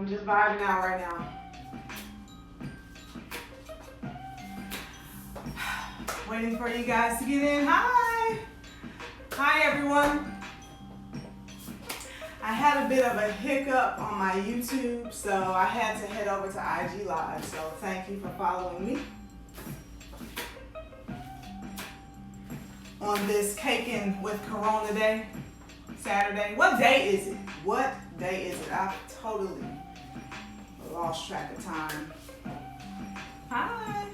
I'm just vibing out right now. Waiting for you guys to get in. Hi. Hi, everyone. I had a bit of a hiccup on my YouTube, so I had to head over to IG Live. So thank you for following me on this Caking with Corona day, Saturday. What day is it? What day is it? I've totally lost track of time. Hi.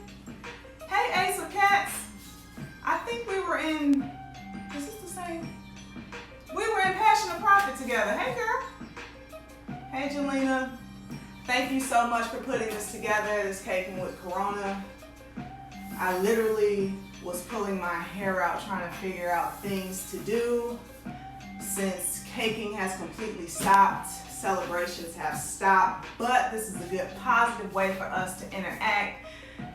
Hey, Ace of Cats. I think we were in, is this the same? We were in Passion of Profit together. Hey, girl. Hey, Jalena. Thank you so much for putting this together, this Caking with Corona. I literally was pulling my hair out trying to figure out things to do since caking has completely stopped. Celebrations have stopped, but this is a good positive way for us to interact.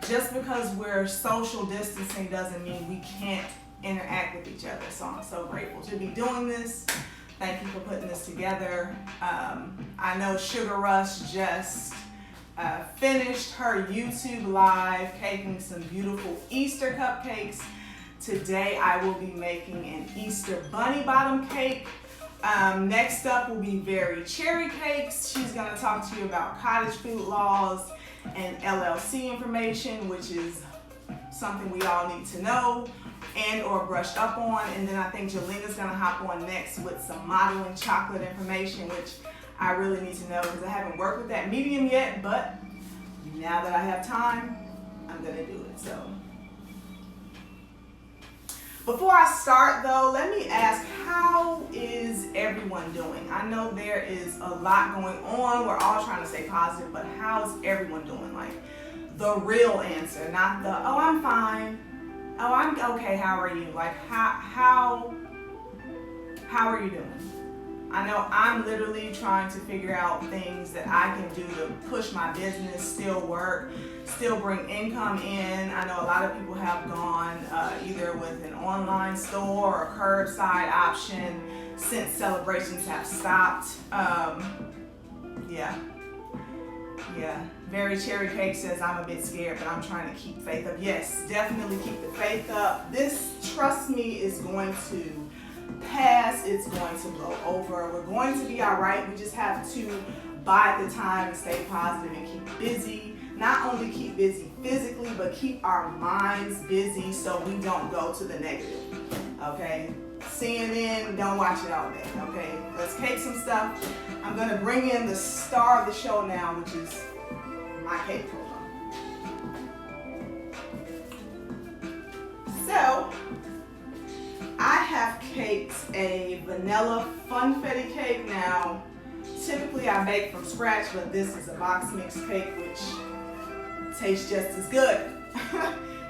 Just because we're social distancing doesn't mean we can't interact with each other. So I'm so grateful to be doing this. Thank you for putting this together. I know Sugar Rush just finished her YouTube live caking some beautiful Easter cupcakes. Today I will be making an Easter bunny bottom cake. Next up will be Very Cherry Cakes. She's gonna talk to you about cottage food laws and LLC information, which is something we all need to know and or brushed up on. And then I think Jalena's gonna hop on next with some modeling chocolate information, which I really need to know because I haven't worked with that medium yet, but now that I have time, I'm gonna do it. So before I start though, let me ask, how is everyone doing? I know there is a lot going on. We're all trying to stay positive, but how is everyone doing? Like the real answer, not the, oh, I'm fine. Oh, I'm okay, how are you? Like how are you doing? I know I'm literally trying to figure out things that I can do to push my business, still work, still bring income in. I know a lot of people have gone either with an online store or curbside option since celebrations have stopped. Yeah. Very Cherry Cake says, I'm a bit scared, but I'm trying to keep faith up. Yes, definitely keep the faith up. This, trust me, is going to pass. It's going to blow over. We're going to be all right. We just have to bide the time and stay positive and keep busy. Not only keep busy physically, but keep our minds busy so we don't go to the negative. Okay? CNN, don't watch it all day. Okay? Let's cake some stuff. I'm going to bring in the star of the show now, which is my cake program. So, I have caked a vanilla funfetti cake. Now, typically I bake from scratch, but this is a box mix cake, which tastes just as good.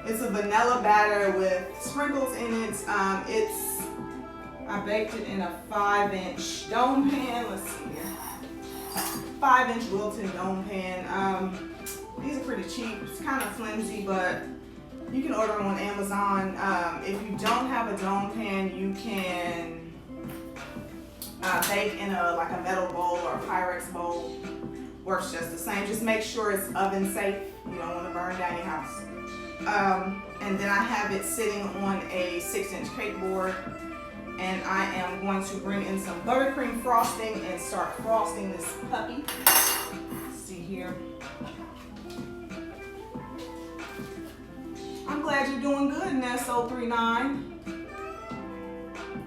It's a vanilla batter with sprinkles in it. I baked it in a 5-inch dome pan. Let's see here. 5-inch Wilton dome pan. These are pretty cheap. It's kind of flimsy, but you can order them on Amazon. If you don't have a dome pan, you can bake in like a metal bowl or a Pyrex bowl. Works just the same. Just make sure it's oven safe. You don't want to burn down your house. And then I have it sitting on a 6-inch cake board. And I am going to bring in some buttercream frosting and start frosting this puppy. Let's see here. I'm glad you're doing good, Nesso39.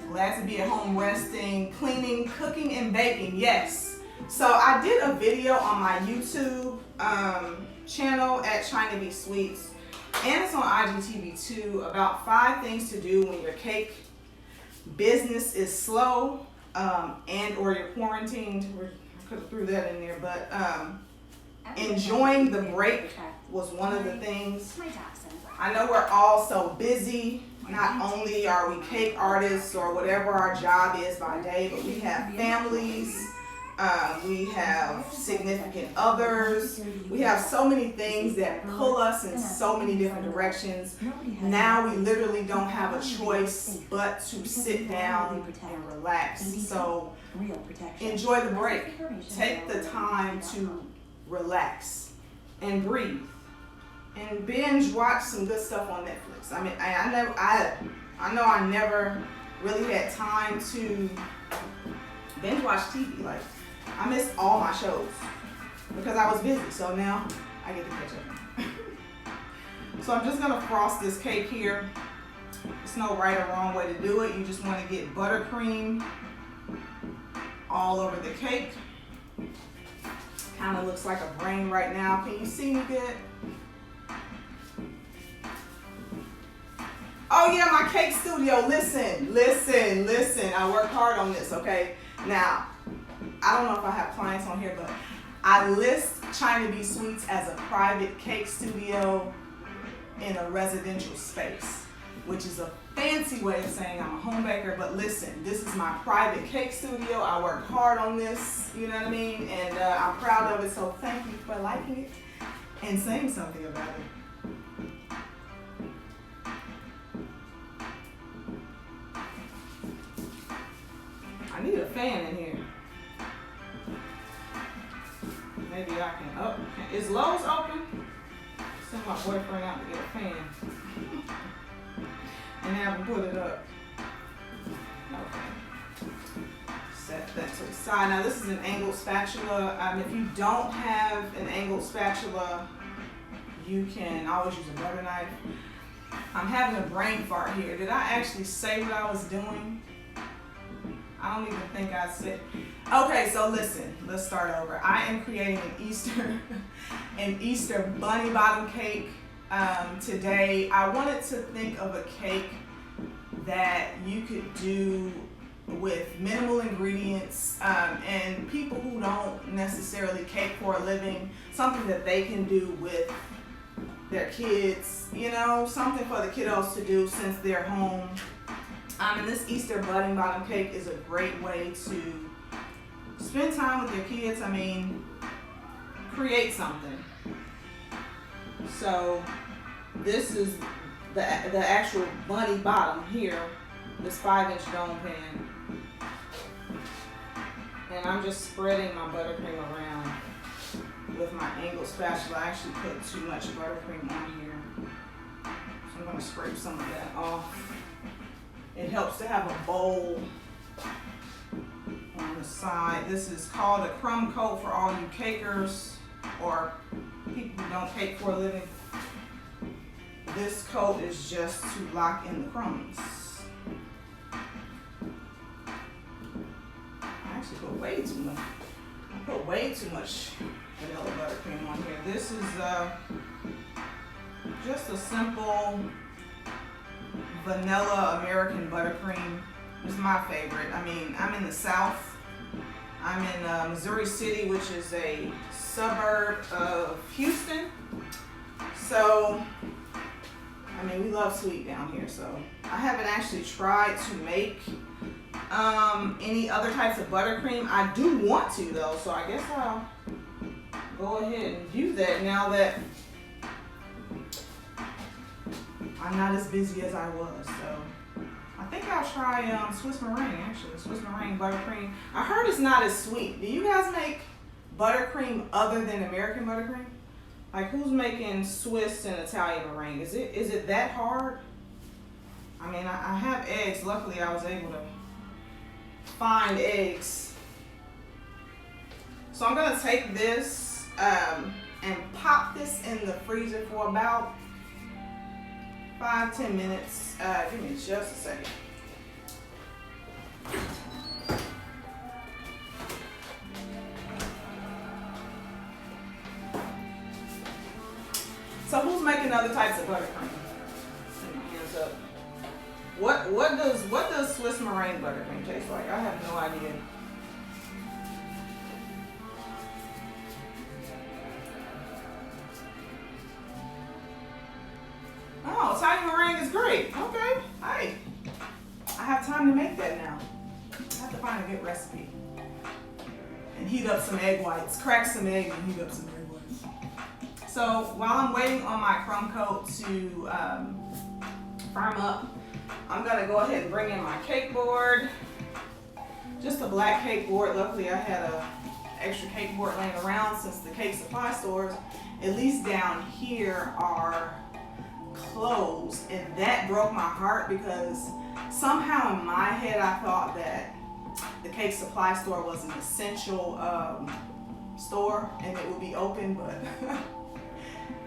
Glad to be at home resting, cleaning, cooking, and baking. Yes. So I did a video on my YouTube channel at China Bee Sweets, and it's on IGTV too, about 5 things to do when your cake business is slow and or you're quarantined. I could have threw that in there, but enjoying the break was one of the things. I know we're all so busy. Not only are we cake artists or whatever our job is by day, but we have families, We have significant others. We have so many things that pull us in so many different directions. Now we literally don't have a choice but to sit down and relax. So enjoy the break. Take the time to relax and breathe and binge watch some good stuff on Netflix. I mean, I know I never really had time to binge watch TV. Like, I missed all my shows because I was busy. So now I get to catch up. So I'm just gonna frost this cake here. There's no right or wrong way to do it. You just want to get buttercream all over the cake. Kind of looks like a brain right now. Can you see me good? Oh yeah, my cake studio. Listen. I work hard on this, okay? Now, I don't know if I have clients on here, but I list China Bee Sweets as a private cake studio in a residential space, which is a fancy way of saying I'm a home baker. But listen, this is my private cake studio. I work hard on this, you know what I mean? And I'm proud of it, so thank you for liking it and saying something about it. I need a fan in here. Maybe I can up. Is Lowe's open? Send my boyfriend out to get a fan and have him put it up. Okay. Set that to the side. Now this is an angled spatula. If you don't have an angled spatula, you can always use a butter knife. I'm having a brain fart here. Did I actually say what I was doing? I don't even think I said. Okay, so listen, let's start over. I am creating an Easter bunny bottom cake today. I wanted to think of a cake that you could do with minimal ingredients and people who don't necessarily cake for a living, something that they can do with their kids, you know, something for the kiddos to do since they're home. And this Easter bunny bottom cake is a great way to spend time with your kids. I mean, create something. So this is the actual bunny bottom here, this 5-inch dome pan. And I'm just spreading my buttercream around with my angled spatula. I actually put too much buttercream on here, so I'm going to scrape some of that off. It helps to have a bowl on the side. This is called a crumb coat for all you cakers or people who don't cake for a living. This coat is just to lock in the crumbs. I actually put way too much. I put way too much vanilla buttercream on here. This is just a simple vanilla American buttercream. It's my favorite. I mean, I'm in the South. I'm in Missouri City, which is a suburb of Houston. So, I mean, we love sweet down here. So, I haven't actually tried to make any other types of buttercream. I do want to though, so I guess I'll go ahead and do that now that I'm not as busy as I was. So I think I'll try Swiss meringue, actually. Swiss meringue buttercream. I heard it's not as sweet. Do you guys make buttercream other than American buttercream? Like, who's making Swiss and Italian meringue? Is it that hard? I mean, I have eggs. Luckily, I was able to find eggs. So I'm gonna take this and pop this in the freezer for about 5-10 minutes. Give me just a second. So who's making other types of buttercream? Put my hands up. What does Swiss meringue buttercream taste like? I have no idea. Oh, Italian meringue is great. Okay. Hey, I have time to make that now. I have to find a good recipe and heat up some egg whites. Crack some egg and heat up some egg whites. So while I'm waiting on my crumb coat to firm up, I'm gonna go ahead and bring in my cake board. Just a black cake board. Luckily I had a extra cake board laying around since the cake supply stores, at least down here, are closed, and that broke my heart because somehow in my head I thought that the cake supply store was an essential store and it would be open, but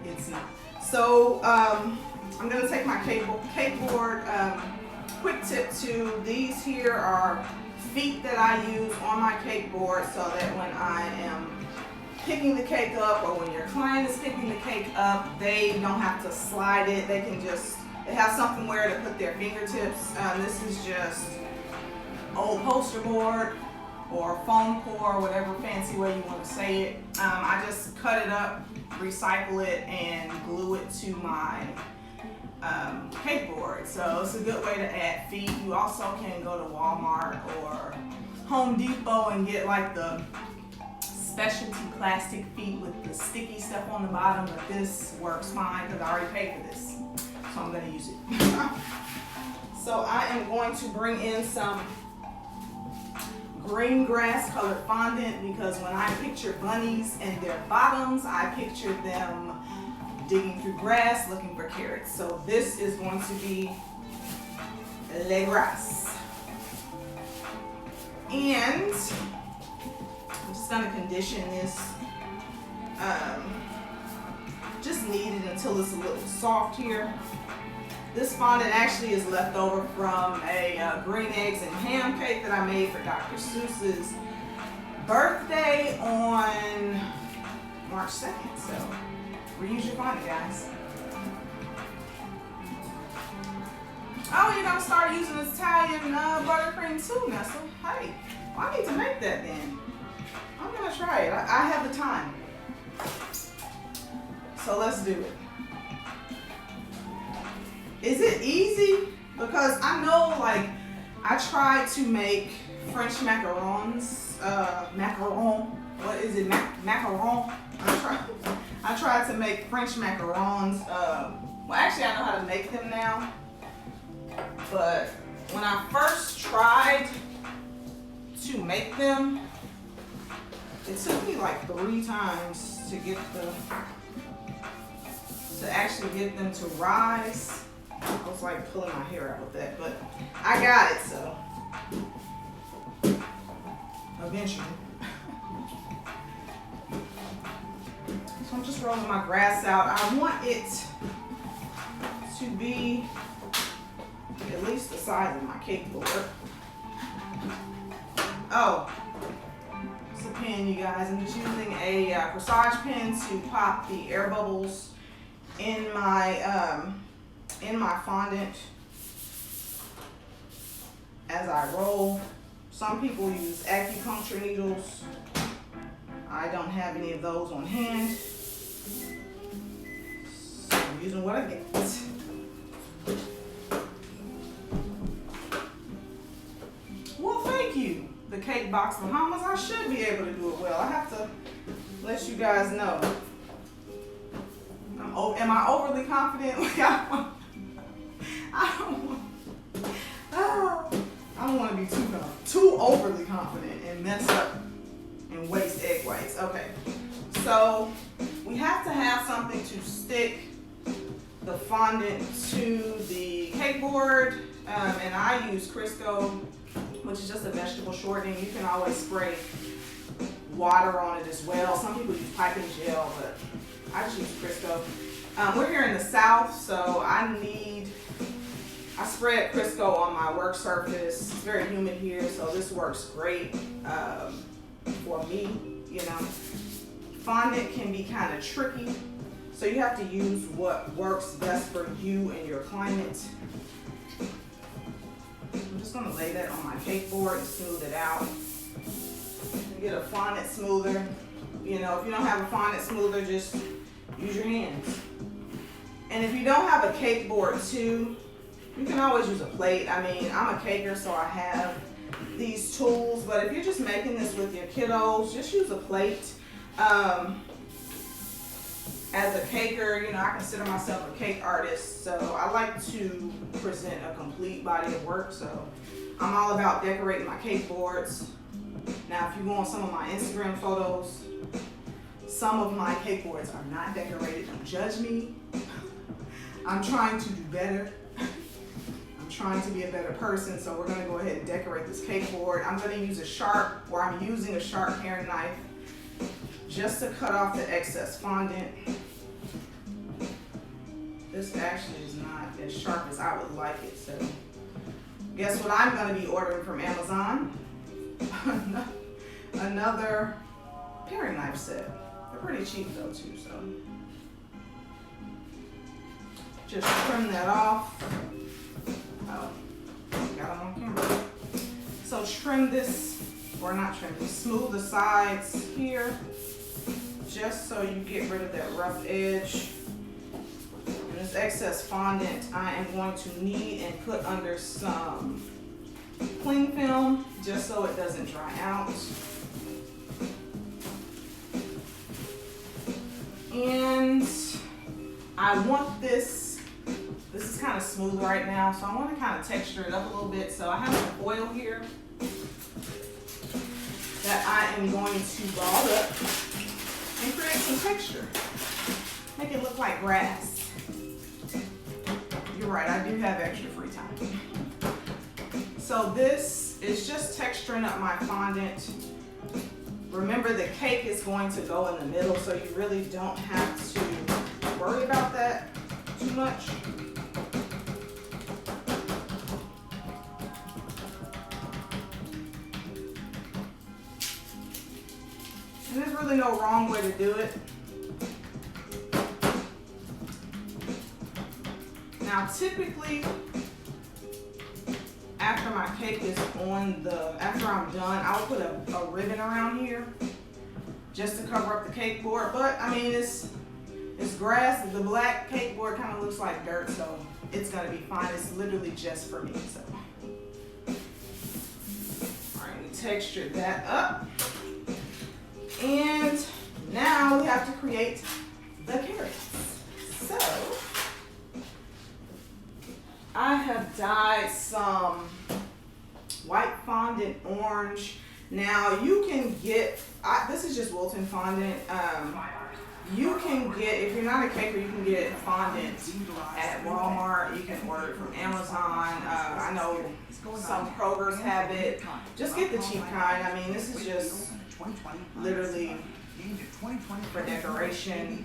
it's not. So I'm gonna take my cake board. Quick tip too, these here are feet that I use on my cake board so that when I am picking the cake up, or when your client is picking the cake up, they don't have to slide it. They can just, they have something where to put their fingertips. This is just old poster board or foam core, whatever fancy way you want to say it. I just cut it up, recycle it, and glue it to my cake board. So it's a good way to add feet. You also can go to Walmart or Home Depot and get like the specialty plastic feet with the sticky stuff on the bottom, but this works fine because I already paid for this, so I'm going to use it. So I am going to bring in some green grass colored fondant because when I picture bunnies and their bottoms, I picture them digging through grass looking for carrots. So this is going to be le grass. And I'm just gonna condition this, just knead it until it's a little soft here. This fondant actually is left over from a green eggs and ham cake that I made for Dr. Seuss's birthday on March 2nd. So reuse your fondant, guys. Oh, you're gonna start using Italian buttercream too, Nessa. Hey, well, I need to make that then. I'm gonna try it. I have the time. So let's do it. Is it easy? Because I know, like, I tried to make French macarons. Macaron. What is it? Macaron. I tried to make French macarons. Well, actually, I know how to make them now. But when I first tried to make them, it took me like 3 times to get to actually get them to rise. I was like pulling my hair out with that, but I got it, so eventually. So I'm just rolling my grass out. I want it to be at least the size of my cake board. Oh, it's a pen, you guys. I'm just using a corsage pen to pop the air bubbles in my fondant as I roll. Some people use acupuncture needles. I don't have any of those on hand, so I'm using what I get. Well, thank you, the Cake Box Bahamas. I should be able to do it well. I have to let you guys know. Am I overly confident? Like, I don't want to be too overly confident and mess up and waste egg whites. Okay, so we have to have something to stick the fondant to the cake board, and I use Crisco, which is just a vegetable shortening. You can always spray water on it as well. Some people use piping gel, but I just use Crisco. We're here in the South, so I spread Crisco on my work surface. It's very humid here, so this works great for me, you know. Fondant can be kind of tricky, so you have to use what works best for you and your climate. I'm just gonna lay that on my cake board and smooth it out. Get a fondant smoother. You know, if you don't have a fondant smoother, just use your hands. And if you don't have a cake board too, you can always use a plate. I mean, I'm a caker, so I have these tools, but if you're just making this with your kiddos, just use a plate. As a caker, you know, I consider myself a cake artist, so I like to present a complete body of work. So I'm all about decorating my cake boards. Now, if you go on some of my Instagram photos, some of my cake boards are not decorated. Don't judge me. I'm trying to do better. I'm trying to be a better person, so we're gonna go ahead and decorate this cake board. I'm gonna use I'm using a sharp paring knife just to cut off the excess fondant. This actually is not as sharp as I would like it, so guess what I'm gonna be ordering from Amazon? Another paring knife set. They're pretty cheap though too, so just trim that off. Oh, got them on camera. So trim this, or not trim, just smooth the sides here, just so you get rid of that rough edge. And this excess fondant I am going to knead and put under some cling film, just so it doesn't dry out. And I want this is kind of smooth right now, so I want to kind of texture it up a little bit. So I have some oil here that I am going to ball up and create some texture. Make it look like grass. You're right, I do have extra free time. So this is just texturing up my fondant. Remember, the cake is going to go in the middle, so you really don't have to worry about that too much. And there's really no wrong way to do it. Now, typically, after my cake is after I'm done, I'll put a ribbon around here just to cover up the cake board. But I mean, it's grass. The black cake board kind of looks like dirt, so it's gonna be fine. It's literally just for me. So, all right, we textured that up, and now we have to create the carrots. So I have dyed some white fondant orange. Now you can get, this is just Wilton fondant. You can get, if you're not a caker, you can get fondant at Walmart. You can order it from Amazon. I know some Kroger's have it. Just get the cheap kind. I mean, this is just literally for decoration.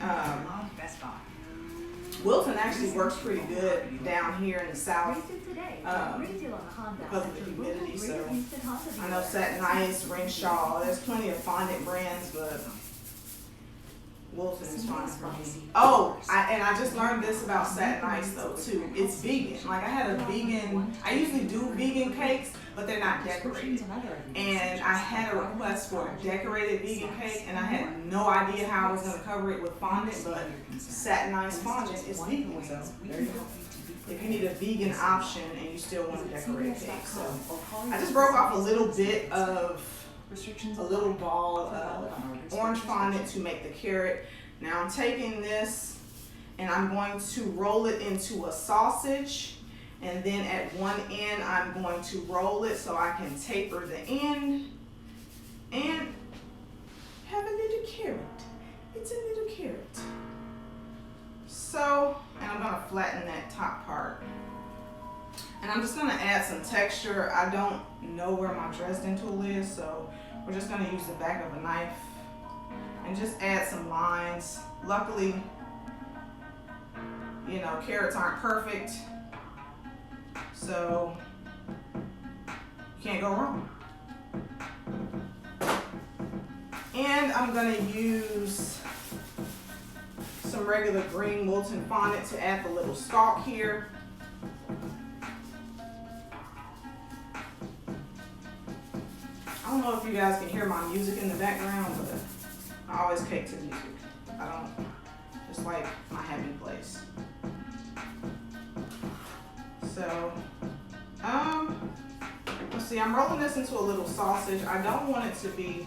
Wilton actually works pretty good down here in the south because of the humidity. So I know Satin Nice, Renshaw, there's plenty of fondant brands, but Wilton is fine for me. Oh, and I just learned this about Satin Nice though too. It's vegan. Like I usually do vegan cakes, but they're not decorated. And I had a request for a decorated vegan cake, and I had no idea how I was going to cover it with fondant, but Satin Nice fondant is vegan, so there you go. If you need a vegan option and you still want to decorate a cake. So I just broke off a little ball of orange fondant to make the carrot. Now I'm taking this and I'm going to roll it into a sausage. And then at one end, I'm going to roll it so I can taper the end and have a little carrot. It's a little carrot. So, and I'm gonna flatten that top part. And I'm just gonna add some texture. I don't know where my Dresden tool is, so we're just gonna use the back of a knife and just add some lines. Luckily, you know, carrots aren't perfect, so you can't go wrong. And I'm gonna use some regular green Wilton fondant to add the little stalk here. I don't know if you guys can hear my music in the background, but I always cake to music. I don't, just like my happy place. So, let's See, I'm rolling this into a little sausage. I don't want it to be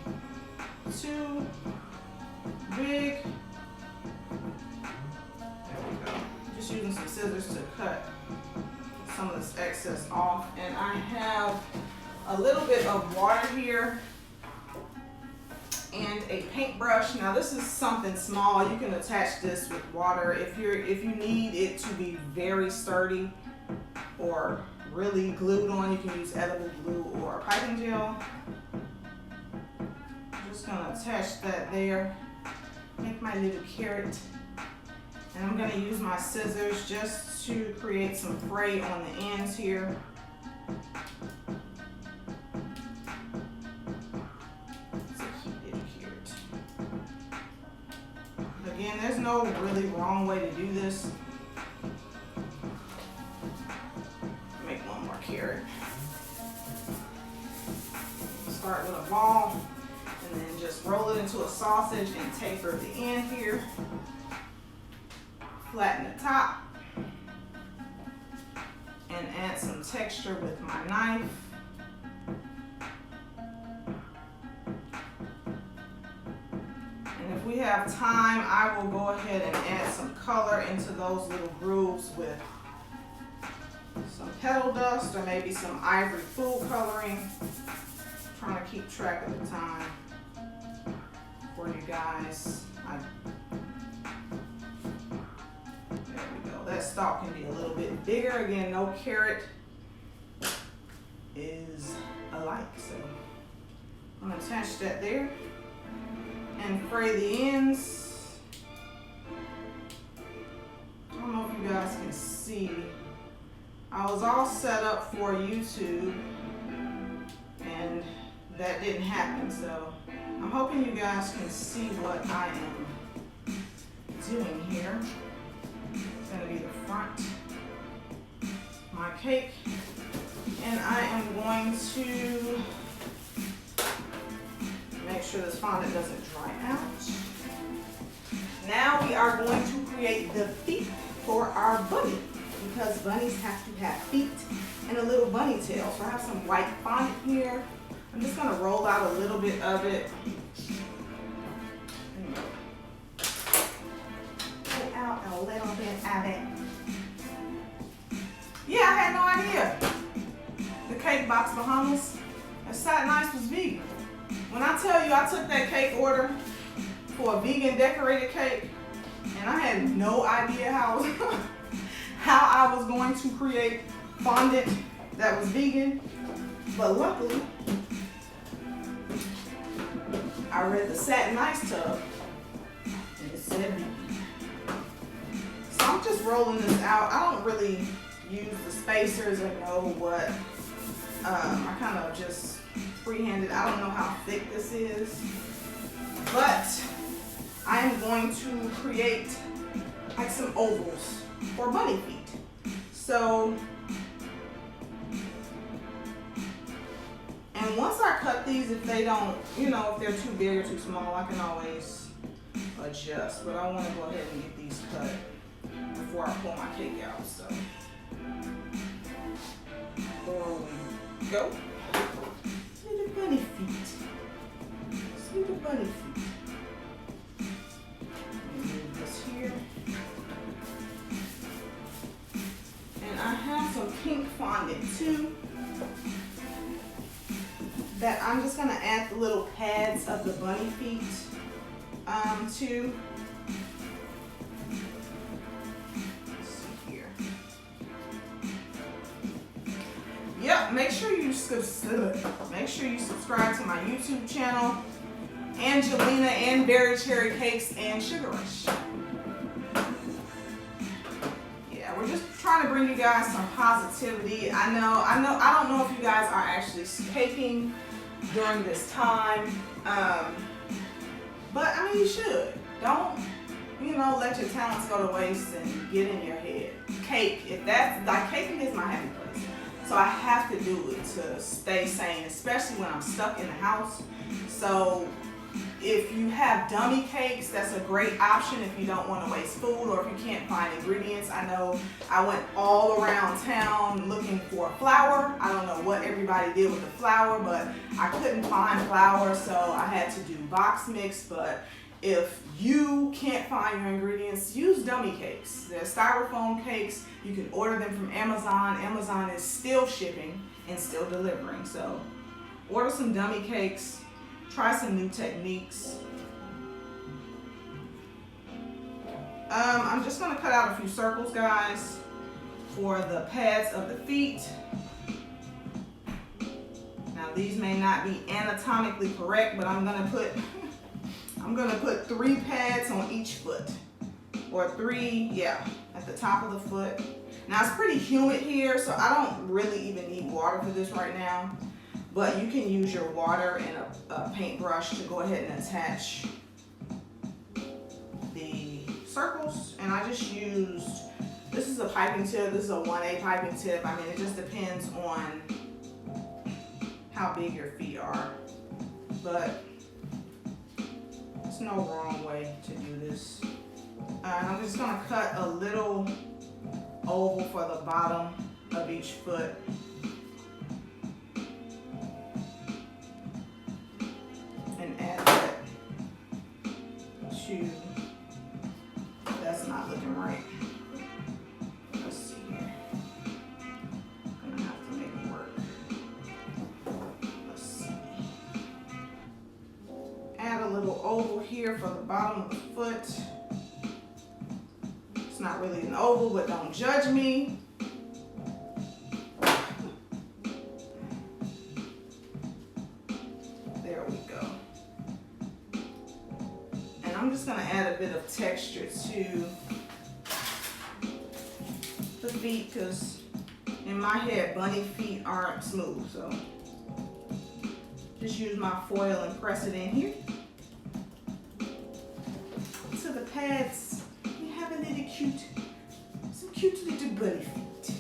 too big. There we go. Just using some scissors to cut some of this excess off. And I have a little bit of water here and a paintbrush. Now this is something small. You can attach this with water if you need it to be very sturdy or really glued on. You can use edible glue or piping gel. I'm just gonna attach that there. Make my little carrot. And I'm gonna use my scissors just to create some fray on the ends here. Again, there's no really wrong way to do this. Make one more carrot. Start with a ball and then just roll it into a sausage and taper the end here. Flatten the top and add some texture with my knife. If we have time, I will go ahead and add some color into those little grooves with some petal dust or maybe some ivory food coloring. I'm trying to keep track of the time for you guys. There we go. That stalk can be a little bit bigger. Again, no carrot is alike. So I'm going to attach that there. And fray the ends. I don't know if you guys can see. I was all set up for YouTube and that didn't happen. So I'm hoping you guys can see what I am doing here. It's gonna be the front of my cake. And I am going to make sure this fondant doesn't dry out. Now we are going to create the feet for our bunny because bunnies have to have feet and a little bunny tail. So I have some white fondant here. I'm just going to roll out a little bit of it. Pull out a little bit of it. Yeah, I had no idea. The Cake Box Bahamas, that Satin Ice was vegan. When I tell you I took that cake order for a vegan decorated cake and I had no idea how I was going to create fondant that was vegan, but luckily I read the Satin Ice tub and it said vegan. So I'm just rolling this out. I don't really use the spacers or know what. I kind of just freehanded. I don't know how thick this is, but I am going to create like some ovals for bunny feet. So, and once I cut these, if they don't, if they're too big or too small, I can always adjust, but I want to go ahead and get these cut before I pull my cake out. So, there we go. Little bunny feet. Little bunny feet. Move this here. And I have some pink fondant too that I'm just going to add the little pads of the bunny feet to. Yep, make sure you subscribe to my YouTube channel, Angelina and Berry Cherry Cakes and Sugar Rush. Yeah, we're just trying to bring you guys some positivity. I don't know if you guys are actually caking during this time, but I mean you should. Don't let your talents go to waste and get in your head. Cake, if that's like caking is my happy place. So I have to do it to stay sane, especially when I'm stuck in the house. So if you have dummy cakes, that's a great option if you don't want to waste food or if you can't find ingredients. I know I went all around town looking for flour. I don't know what everybody did with the flour, but I couldn't find flour, so I had to do box mix. But if you can't find your ingredients, use dummy cakes. They're styrofoam cakes. You can order them from Amazon. Amazon is still shipping and still delivering. So order some dummy cakes. Try some new techniques. I'm just gonna cut out a few circles, guys, for the pads of the feet. Now these may not be anatomically correct, but I'm gonna put 3 pads on each foot, or 3, yeah, at the top of the foot. Now it's pretty humid here, so I don't really even need water for this right now. But you can use your water and a paintbrush to go ahead and attach the circles. And I just used, this is a piping tip, this is a 1A piping tip. I mean, it just depends on how big your feet are. But there's no wrong way to do this. And I'm just gonna cut a little oval for the bottom of each foot. And add that to, that's not looking right. Let's see here. I'm gonna have to make it work. Let's see. Add a little oval here for the bottom of the foot. It's not really an oval, but don't judge me. There we go. And I'm just gonna add a bit of texture to the feet, because in my head, bunny feet aren't smooth. So just use my foil and press it in here. So the pads, you have a little cute, some cute little bunny feet.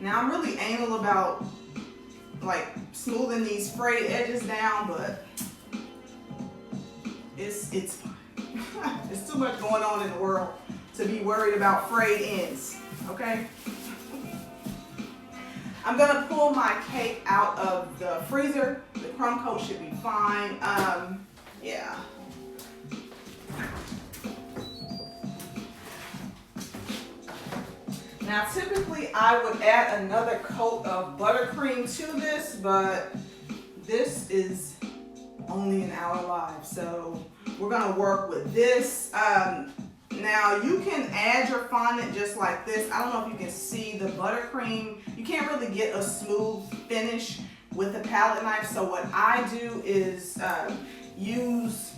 Now I'm really anal about like smoothing these frayed edges down, but it's fine. There's too much going on in the world to be worried about frayed ends, okay? I'm gonna pull my cake out of the freezer. The crumb coat should be fine. Yeah. Now typically I would add another coat of buttercream to this, but this is only an hour live, so we're gonna work with this. Now you can add your fondant just like this. I don't know if you can see the buttercream. You can't really get a smooth finish with a palette knife, so what I do is use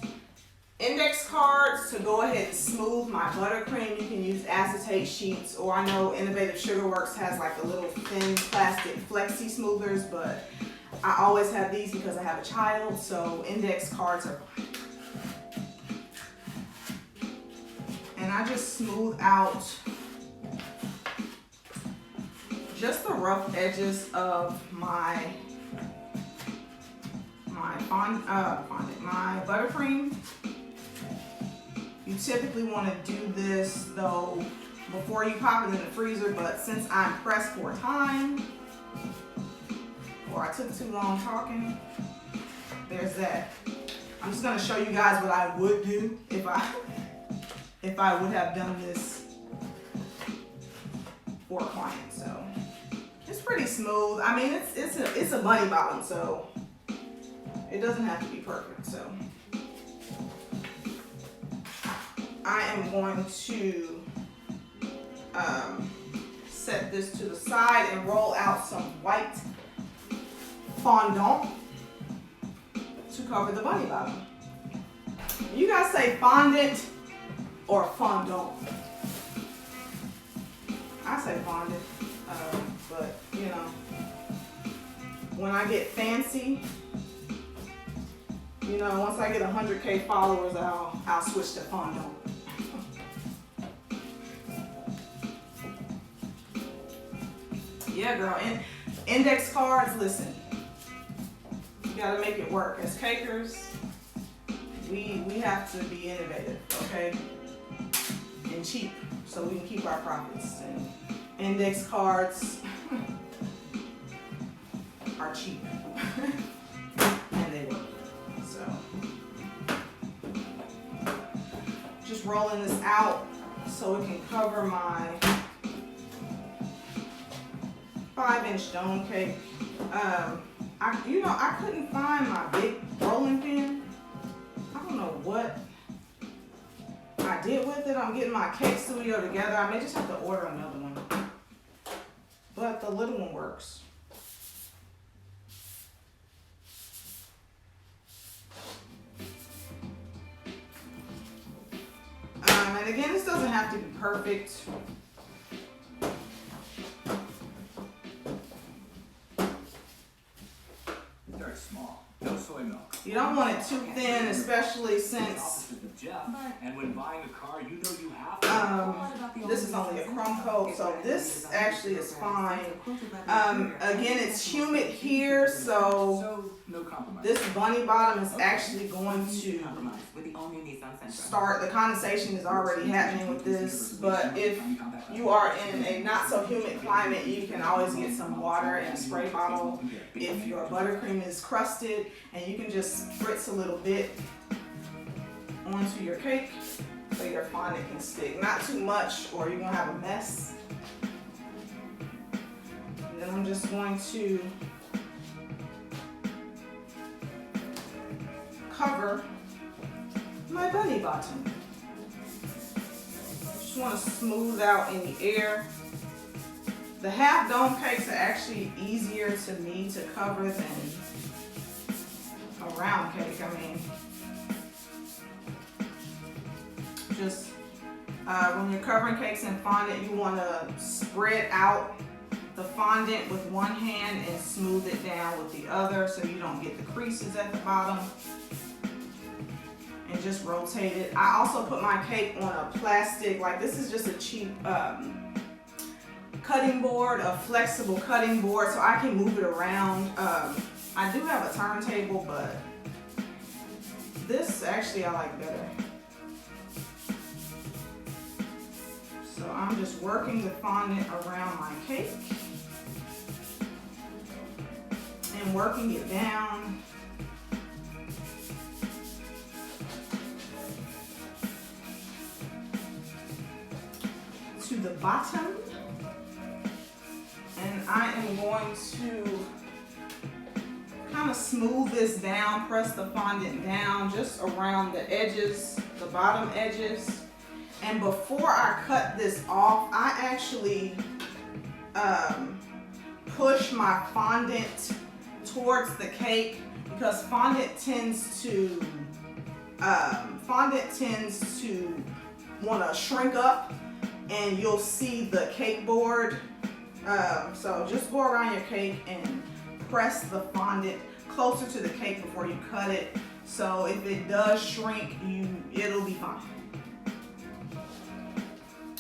index cards to go ahead and smooth my buttercream. You can use acetate sheets, or I know Innovative Sugar Works has like a little thin plastic flexi smoothers, but I always have these because I have a child, so index cards are fine. And I just smooth out just the rough edges of my buttercream. You typically want to do this though before you pop it in the freezer, but since I'm pressed for time, or I took too long talking, there's that. I'm just gonna show you guys what I would do if I would have done this for a client. So it's pretty smooth. I mean, it's a bunny bottom, so it doesn't have to be perfect. So I am going to set this to the side and roll out some white fondant to cover the bunny bottom. You guys say fondant or fondant? I say fondant, but you know, when I get fancy, you know, once I get 100K followers, I'll switch to fondant. Yeah, girl. Index cards, listen. You gotta make it work. As cakers, we have to be innovative, okay? And cheap, so we can keep our profits. And index cards are cheap. And they work. So just rolling this out so it can cover my 5-inch dome cake. I couldn't find my big rolling pin. I don't know what I did with it. I'm getting my cake studio together. I may just have to order another one. But the little one works. And again, this doesn't have to be perfect. Very small. No soy milk. You don't want it too thin, especially since and when buying a car, you know you have to. this is only a crumb coat, so this actually is fine. Again, it's humid here, so no compromise. this bunny bottom is actually going to start. The condensation is already happening with this, but if you are in a not so humid climate, you can always get some water in a spray bottle if your buttercream is crusted, and you can just spritz a little bit onto your cake so your fondant can stick. Not too much or you're gonna have a mess. And then I'm just going to cover my bunny bottom. Just want to smooth out any air. The half dome cakes are actually easier to me to cover than a round cake. I mean, just when you're covering cakes in fondant, you want to spread out the fondant with one hand and smooth it down with the other so you don't get the creases at the bottom. And just rotate it. I also put my cake on a plastic, like this is just a cheap cutting board, a flexible cutting board, so I can move it around. I do have a turntable, but this actually I like better. So I'm just working the fondant around my cake and working it down. To the bottom, and I am going to kind of smooth this down, press the fondant down just around the edges, the bottom edges. And before I cut this off, I actually push my fondant towards the cake because fondant tends to want to shrink up, and you'll see the cake board. So just go around your cake and press the fondant closer to the cake before you cut it. So if it does shrink, it'll be fine.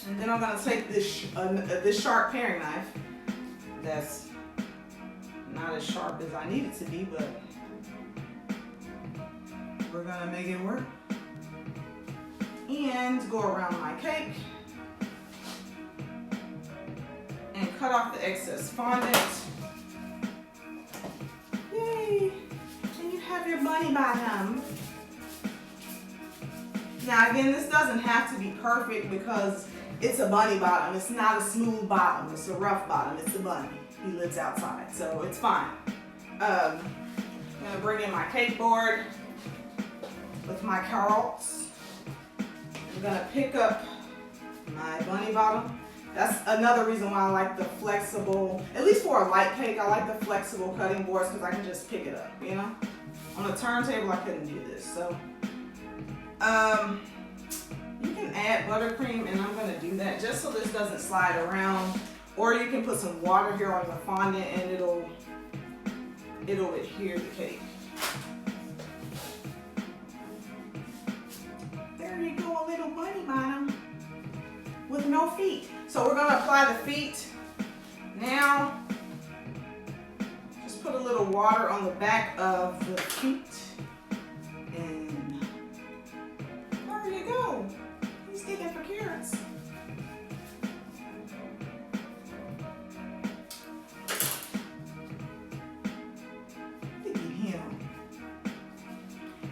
And then I'm gonna take this sharp paring knife. That's not as sharp as I need it to be, but we're gonna make it work. And go around my cake and cut off the excess fondant. Yay! And you have your bunny bottom. Now again, this doesn't have to be perfect because it's a bunny bottom. It's not a smooth bottom. It's a rough bottom. It's a bunny. He lives outside, so it's fine. I'm gonna bring in my cake board with my carrots. I'm gonna pick up my bunny bottom. That's another reason why I like the flexible, at least for a light cake, I like the flexible cutting boards because I can just pick it up, you know? On a turntable, I couldn't do this, so. You can add buttercream, and I'm gonna do that just so this doesn't slide around. Or you can put some water here on the fondant and it'll adhere the cake. There you go, a little bunny bottom with no feet. So we're gonna apply the feet. Now, just put put a little water on the back of the feet. And there you go. He's digging for carrots. Look at him.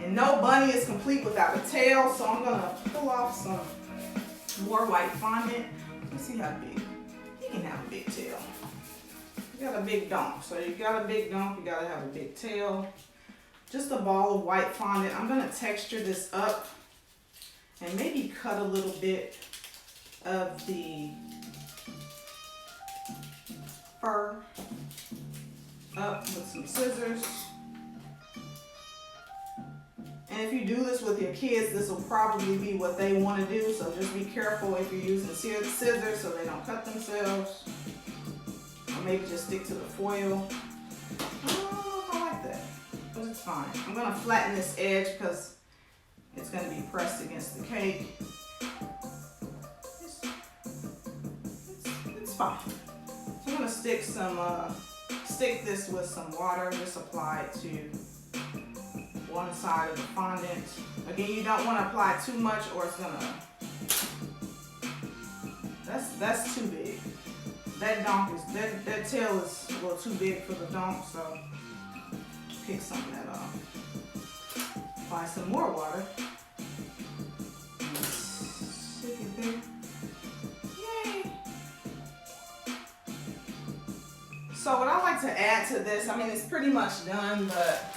And no bunny is complete without a tail, so I'm gonna pull off some more white fondant. Let's see how big. He can have a big tail. You got a big donk, so you got a big donk, you gotta have a big tail. Just a ball of white fondant. I'm gonna texture this up and maybe cut a little bit of the fur up with some scissors. And if you do this with your kids, this will probably be what they want to do. So just be careful if you're using scissors so they don't cut themselves. Or maybe just stick to the foil. I don't know if I like that, but it's fine. I'm going to flatten this edge because it's going to be pressed against the cake. It's fine. So I'm going to stick this with some water, just apply it to one side of the fondant. Again, you don't want to apply too much or it's gonna, that's too big. That donk is, that tail is a little too big for the donk, so pick some of that off. Apply some more water. Stick it there. Yay! So what I like to add to this, I mean it's pretty much done, but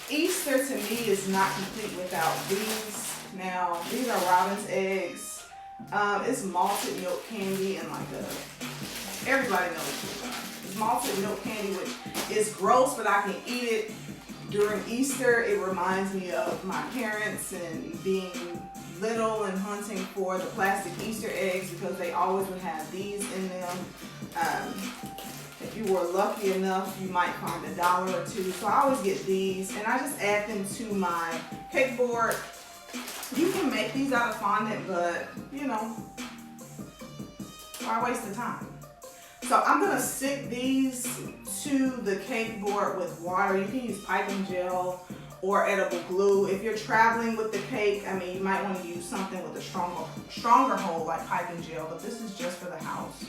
Easter to me is not complete without these. Now, these are robin's eggs. It's malted milk candy and like everybody knows what they are. It's malted milk candy, which is gross, but I can eat it during Easter. It reminds me of my parents and being little and hunting for the plastic Easter eggs because they always would have these in them. If you were lucky enough, you might find $1 or $2. So I always get these and I just add them to my cake board. You can make these out of fondant, but you know, why waste the time? So I'm gonna stick these to the cake board with water. You can use piping gel or edible glue. If you're traveling with the cake, I mean, you might want to use something with a stronger hold like piping gel, but this is just for the house.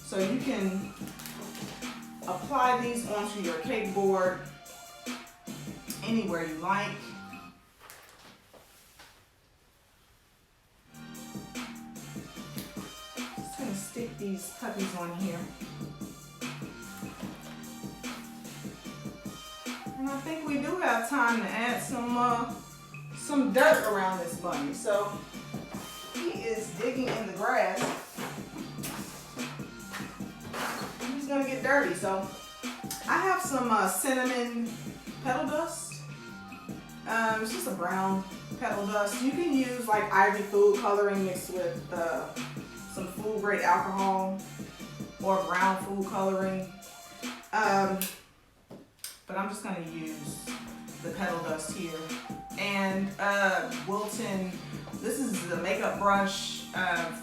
So you can apply these onto your cake board anywhere you like. Just gonna stick these puppies on here. And I think we do have time to add some dirt around this bunny. So he is digging in the grass. He's gonna get dirty. So I have some cinnamon petal dust. It's just a brown petal dust. You can use like Ivy food coloring mixed with some food grade alcohol or brown food coloring. But I'm just gonna use the petal dust here. And Wilton, this is the makeup brush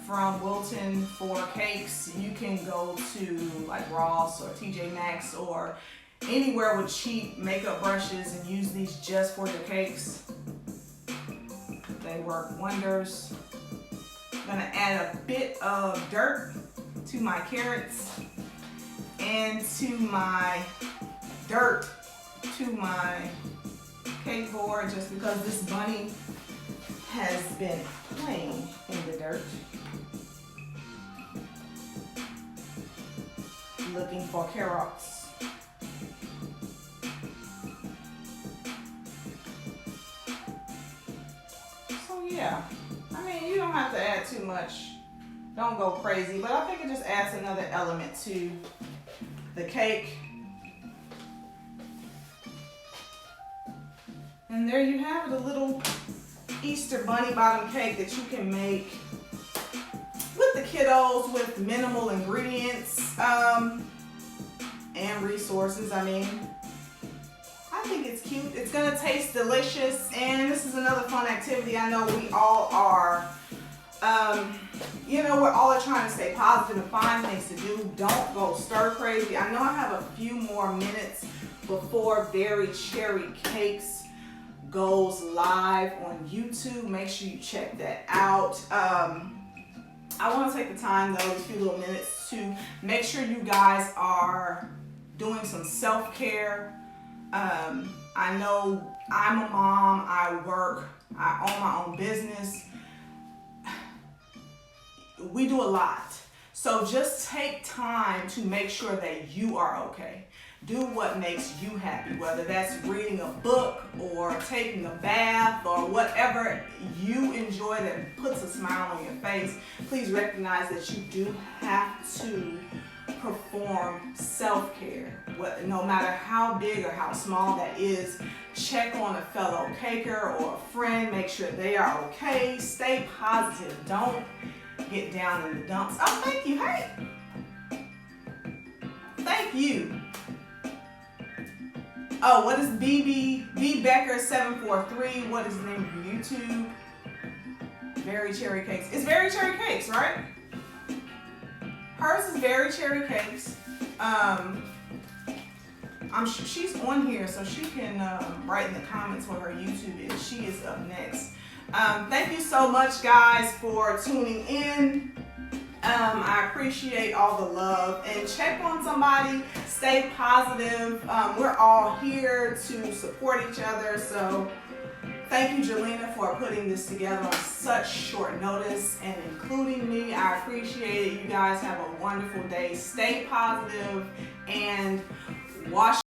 from Wilton for cakes. You can go to like Ross or TJ Maxx or anywhere with cheap makeup brushes and use these just for your cakes. They work wonders. I'm gonna add a bit of dirt to my carrots and to my dirt to my cake board just because this bunny has been playing in the dirt, looking for carrots. So yeah, I mean, you don't have to add too much. Don't go crazy, but I think it just adds another element to the cake. And there you have it, a little Easter bunny bottom cake that you can make with the kiddos with minimal ingredients and resources. I mean, I think it's cute. It's gonna taste delicious, and this is another fun activity. I know we all are You know, we're all trying to stay positive and find things to do. Don't go stir crazy. I know I have a few more minutes before Very Cherry Cakes goes live on YouTube. Make sure you check that out. I want to take the time, though, a few little minutes to make sure you guys are doing some self-care. I know I'm a mom, I work, I own my own business. We do a lot. So just take time to make sure that you are okay. Do what makes you happy, whether that's reading a book or taking a bath or whatever you enjoy that puts a smile on your face. Please recognize that you do have to perform self-care. No matter how big or how small that is, check on a fellow caker or a friend, make sure they are okay. Stay positive. Don't get down in the dumps. Oh, thank you. Hey. Thank you. Oh, what is B Becker 743? What is the name of your YouTube? Very Cherry Cakes. It's Very Cherry Cakes, right? Hers is Very Cherry Cakes. I'm sure she's on here, so she can write in the comments what her YouTube is. She is up next. Thank you so much, guys, for tuning in. I appreciate all the love, and check on somebody, stay positive. We're all here to support each other, so thank you, Jalena, for putting this together on such short notice and including me. I appreciate it. You guys have a wonderful day. Stay positive and wash